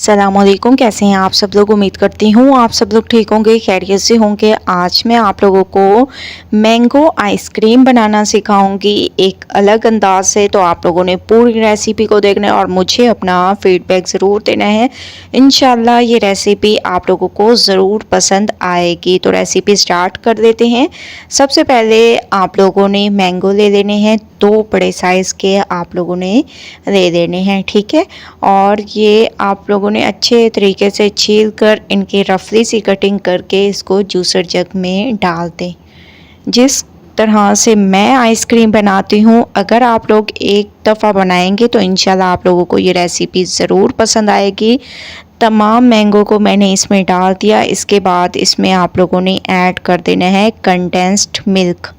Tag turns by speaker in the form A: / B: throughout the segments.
A: सलामुअलैकुम, कैसे हैं आप सब लोग। उम्मीद करती हूँ आप सब लोग ठीक होंगे, खैरियत से होंगे। आज मैं आप लोगों को मैंगो आइसक्रीम बनाना सिखाऊंगी एक अलग अंदाज से। तो आप लोगों ने पूरी रेसिपी को देखना है और मुझे अपना फीडबैक ज़रूर देना है। इंशाल्लाह ये रेसिपी आप लोगों को ज़रूर पसंद आएगी। तो रेसिपी स्टार्ट कर देते हैं। सबसे पहले आप लोगों ने मैंगो ले लेने हैं, 2 बड़े साइज़ के आप लोगों ने ले लेने हैं, ठीक है। और ये आप लोगों ने अच्छे तरीके से छील कर इनकी रफली सी कटिंग करके इसको जूसर जग में डाल दें। जिस तरह से मैं आइसक्रीम बनाती हूँ, अगर आप लोग एक दफ़ा बनाएंगे तो इंशाल्लाह आप लोगों को ये रेसिपी ज़रूर पसंद आएगी। तमाम मैंगो को मैंने इसमें डाल दिया। इसके बाद इसमें आप लोगों ने ऐड कर देना है कंडेंस्ड मिल्क,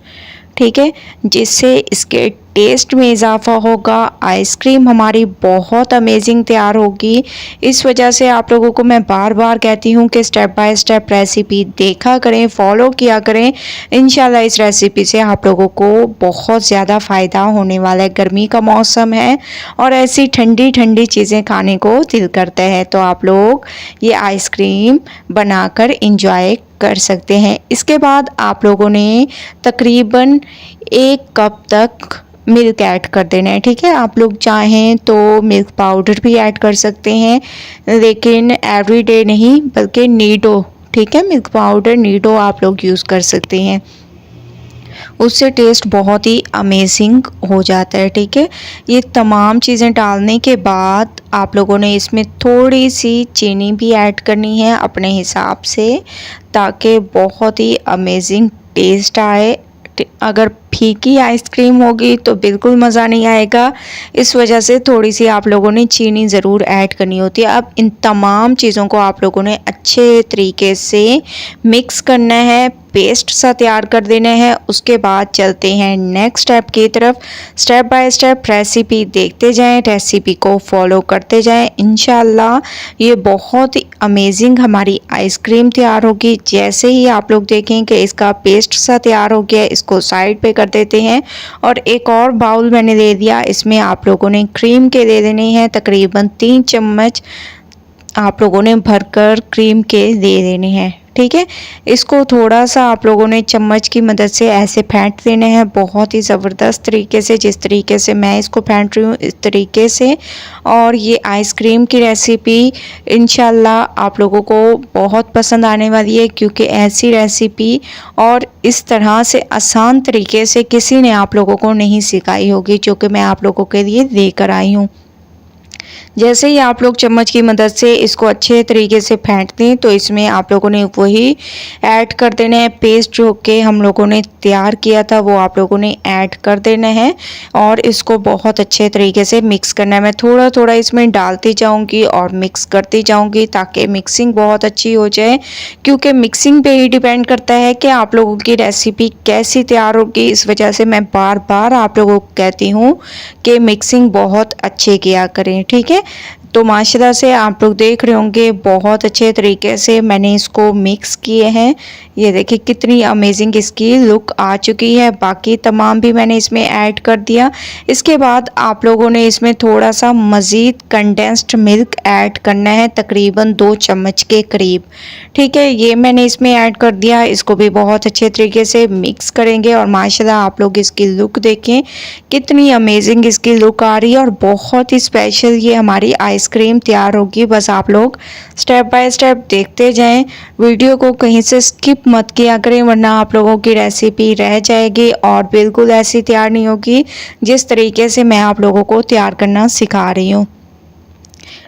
A: ठीक है, जिससे इसके टेस्ट में इजाफा होगा। आइसक्रीम हमारी बहुत अमेजिंग तैयार होगी। इस वजह से आप लोगों को मैं बार बार कहती हूँ कि स्टेप बाय स्टेप रेसिपी देखा करें, फॉलो किया करें। इंशाल्लाह इस रेसिपी से आप लोगों को बहुत ज़्यादा फ़ायदा होने वाला है। गर्मी का मौसम है और ऐसी ठंडी ठंडी चीज़ें खाने को दिल करता है, तो आप लोग ये आइसक्रीम बनाकर इंजॉय कर सकते हैं। इसके बाद आप लोगों ने तकरीबन 1 कप तक मिल्क ऐड कर देना है, ठीक है। आप लोग चाहें तो मिल्क पाउडर भी ऐड कर सकते हैं, लेकिन एवरीडे नहीं बल्कि नीडो, ठीक है, मिल्क पाउडर नीडो आप लोग यूज़ कर सकते हैं। उससे टेस्ट बहुत ही अमेजिंग हो जाता है, ठीक है। ये तमाम चीज़ें डालने के बाद आप लोगों ने इसमें थोड़ी सी चीनी भी ऐड करनी है अपने हिसाब से, ताकि बहुत ही अमेजिंग टेस्ट आए। अगर फीकी आइसक्रीम होगी तो बिल्कुल मज़ा नहीं आएगा। इस वजह से थोड़ी सी आप लोगों ने चीनी ज़रूर ऐड करनी होती है। अब इन तमाम चीज़ों को आप लोगों ने अच्छे तरीके से मिक्स करना है, पेस्ट सा तैयार कर देना है। उसके बाद चलते हैं नेक्स्ट स्टेप की तरफ। स्टेप बाय स्टेप रेसिपी देखते जाएं, रेसिपी को फॉलो करते जाएं। इंशाल्लाह ये बहुत ही अमेजिंग हमारी आइसक्रीम तैयार होगी। जैसे ही आप लोग देखें कि इसका पेस्ट सा तैयार हो गया, इसको साइड पे कर देते हैं। और एक और बाउल मैंने ले लिया, इसमें आप लोगों ने क्रीम के ले लेने हैं। तकरीबन 3 चम्मच आप लोगों ने भरकर क्रीम के ले लेने हैं, ठीक है। इसको थोड़ा सा आप लोगों ने चम्मच की मदद से ऐसे फेंट देना है, बहुत ही ज़बरदस्त तरीके से, जिस तरीके से मैं इसको फेंट रही हूँ इस तरीके से। और ये आइसक्रीम की रेसिपी इंशाल्लाह आप लोगों को बहुत पसंद आने वाली है, क्योंकि ऐसी रेसिपी और इस तरह से आसान तरीके से किसी ने आप लोगों को नहीं सिखाई होगी, जो कि मैं आप लोगों के लिए लेकर आई हूँ। जैसे ही आप लोग चम्मच की मदद से इसको अच्छे तरीके से फेंट दें, तो इसमें आप लोगों ने वही ऐड कर देना है, पेस्ट जो कि हम लोगों ने तैयार किया था वो आप लोगों ने ऐड कर देना है। और इसको बहुत अच्छे तरीके से मिक्स करना है। मैं थोड़ा थोड़ा इसमें डालती जाऊंगी और मिक्स करती जाऊंगी, ताकि मिक्सिंग बहुत अच्छी हो जाए, क्योंकि मिक्सिंग पे ही डिपेंड करता है कि आप लोगों की रेसिपी कैसी तैयार होगी। इस वजह से मैं बार बार आप लोगों को कहती हूँ कि मिक्सिंग बहुत अच्छे किया करें, ठीक है। तो माशाल्लाह से आप लोग देख रहे होंगे बहुत अच्छे तरीके से मैंने इसको मिक्स किए हैं। ये देखिए कितनी अमेजिंग इसकी लुक आ चुकी है। बाकी तमाम भी मैंने इसमें ऐड कर दिया। इसके बाद आप लोगों ने इसमें थोड़ा सा मज़ीद कंडेंस्ड मिल्क ऐड करना है, तकरीबन 2 चम्मच के करीब, ठीक है। ये मैंने इसमें ऐड कर दिया। इसको भी बहुत अच्छे तरीके से मिक्स करेंगे और माशाल्लाह आप लोग इसकी लुक देखें कितनी अमेजिंग इसकी लुक आ रही है और बहुत ही स्पेशल ये हमारी आइसक्रीम तैयार होगी। बस आप लोग स्टेप बाय स्टेप देखते जाएं, वीडियो को कहीं से स्किप मत किया करें, वरना आप लोगों की रेसिपी रह जाएगी और बिल्कुल ऐसी तैयार नहीं होगी जिस तरीके से मैं आप लोगों को तैयार करना सिखा रही हूँ।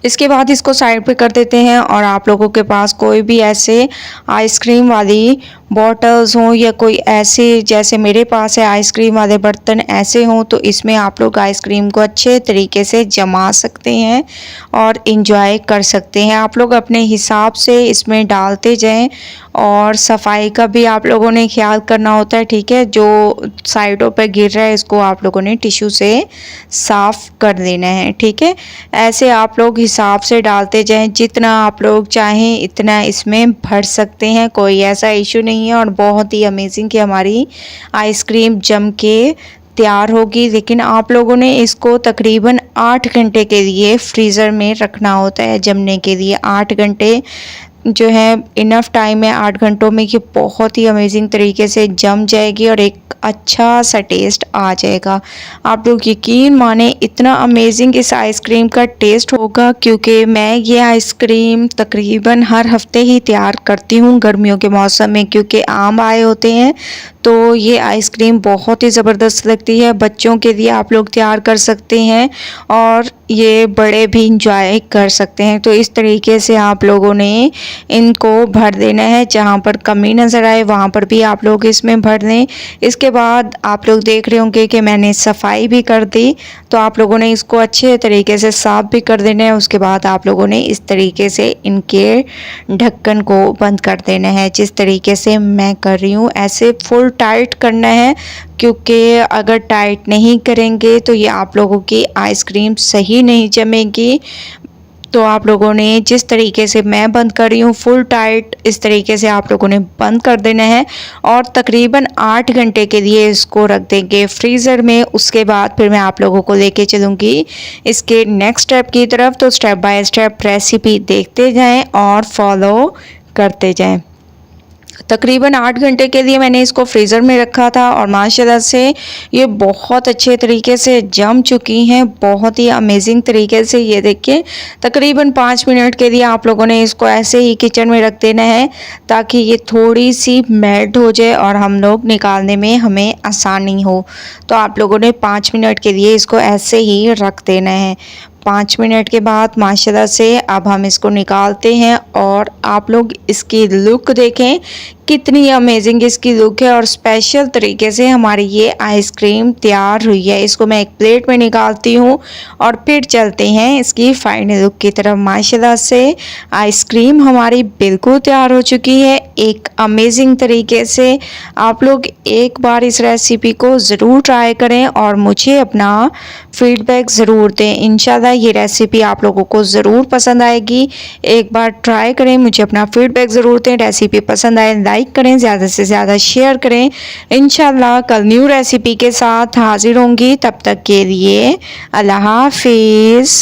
A: इसके बाद इसको साइड पे कर देते हैं। और आप लोगों के पास कोई भी ऐसे आइसक्रीम वाली बॉटल्स हों या कोई ऐसे, जैसे मेरे पास है आइसक्रीम वाले बर्तन, ऐसे हों, तो इसमें आप लोग आइसक्रीम को अच्छे तरीके से जमा सकते हैं और इंजॉय कर सकते हैं। आप लोग अपने हिसाब से इसमें डालते जाएं और सफाई का भी आप लोगों ने ख्याल करना होता है, ठीक है। जो साइडों पर गिर रहा है इसको आप लोगों ने टिश्यू से साफ़ कर देना है, ठीक है। ऐसे आप लोग हिसाब से डालते जाएं, जितना आप लोग चाहें इतना इसमें भर सकते हैं, कोई ऐसा इशू नहीं है। और बहुत ही अमेजिंग कि हमारी आइसक्रीम जम के तैयार होगी, लेकिन आप लोगों ने इसको तकरीबन 8 घंटे के लिए फ्रीज़र में रखना होता है जमने के लिए। 8 घंटे जो है इनफ टाइम है। 8 घंटों में ये बहुत ही अमेजिंग तरीके से जम जाएगी और एक अच्छा सा टेस्ट आ जाएगा। आप लोग यकीन माने इतना अमेजिंग इस आइसक्रीम का टेस्ट होगा, क्योंकि मैं ये आइसक्रीम तकरीबन हर हफ्ते ही तैयार करती हूँ गर्मियों के मौसम में, क्योंकि आम आए होते हैं तो ये आइसक्रीम बहुत ही ज़बरदस्त लगती है। बच्चों के लिए आप लोग तैयार कर सकते हैं और ये बड़े भी इंजॉय कर सकते हैं। तो इस तरीके से आप लोगों ने इनको भर देना है, जहाँ पर कमी नज़र आए वहाँ पर भी आप लोग इसमें भर दें। इसके बाद आप लोग देख रहे होंगे कि मैंने सफाई भी कर दी, तो आप लोगों ने इसको अच्छे तरीके से साफ़ भी कर देना है। उसके बाद आप लोगों ने इस तरीके से इनके ढक्कन को बंद कर देना है, जिस तरीके से मैं कर रही हूँ। ऐसे फुल टाइट करना है, क्योंकि अगर टाइट नहीं करेंगे तो ये आप लोगों की आइसक्रीम सही नहीं जमेगी। तो आप लोगों ने जिस तरीके से मैं बंद कर रही हूँ फुल टाइट, इस तरीके से आप लोगों ने बंद कर देना है और तकरीबन 8 घंटे के लिए इसको रख देंगे फ्रीज़र में। उसके बाद फिर मैं आप लोगों को लेके चलूँगी इसके नेक्स्ट स्टेप की तरफ। तो स्टेप बाय स्टेप रेसिपी देखते जाएं और फॉलो करते जाएं। तकरीबन 8 घंटे के लिए मैंने इसको फ्रीज़र में रखा था और माशाल्लाह से ये बहुत अच्छे तरीके से जम चुकी हैं, बहुत ही अमेजिंग तरीके से। ये देखिए तकरीबन 5 मिनट के लिए आप लोगों ने इसको ऐसे ही किचन में रख देना है, ताकि ये थोड़ी सी मेल्ट हो जाए और हम लोग निकालने में हमें आसानी हो। तो आप लोगों ने 5 मिनट के लिए इसको ऐसे ही रख देना है। 5 मिनट के बाद माशाल्लाह से अब हम इसको निकालते हैं और आप लोग इसकी लुक देखें, कितनी अमेजिंग इसकी लुक है और स्पेशल तरीके से हमारी ये आइसक्रीम तैयार हुई है। इसको मैं एक प्लेट में निकालती हूँ और फिर चलते हैं इसकी फाइनल लुक की तरफ। माशाल्लाह से आइसक्रीम हमारी बिल्कुल तैयार हो चुकी है एक अमेजिंग तरीके से। आप लोग एक बार इस रेसिपी को ज़रूर ट्राई करें और मुझे अपना फीडबैक ज़रूर दें। इंशाल्लाह ये रेसिपी आप लोगों को ज़रूर पसंद आएगी। एक बार ट्राई करें, मुझे अपना फीडबैक ज़रूर दें। रेसिपी पसंद आए लाइक करें, ज़्यादा से ज़्यादा शेयर करें। इंशाल्लाह कल न्यू रेसिपी के साथ हाजिर होंगी, तब तक के लिए अल्लाह हाफिज़।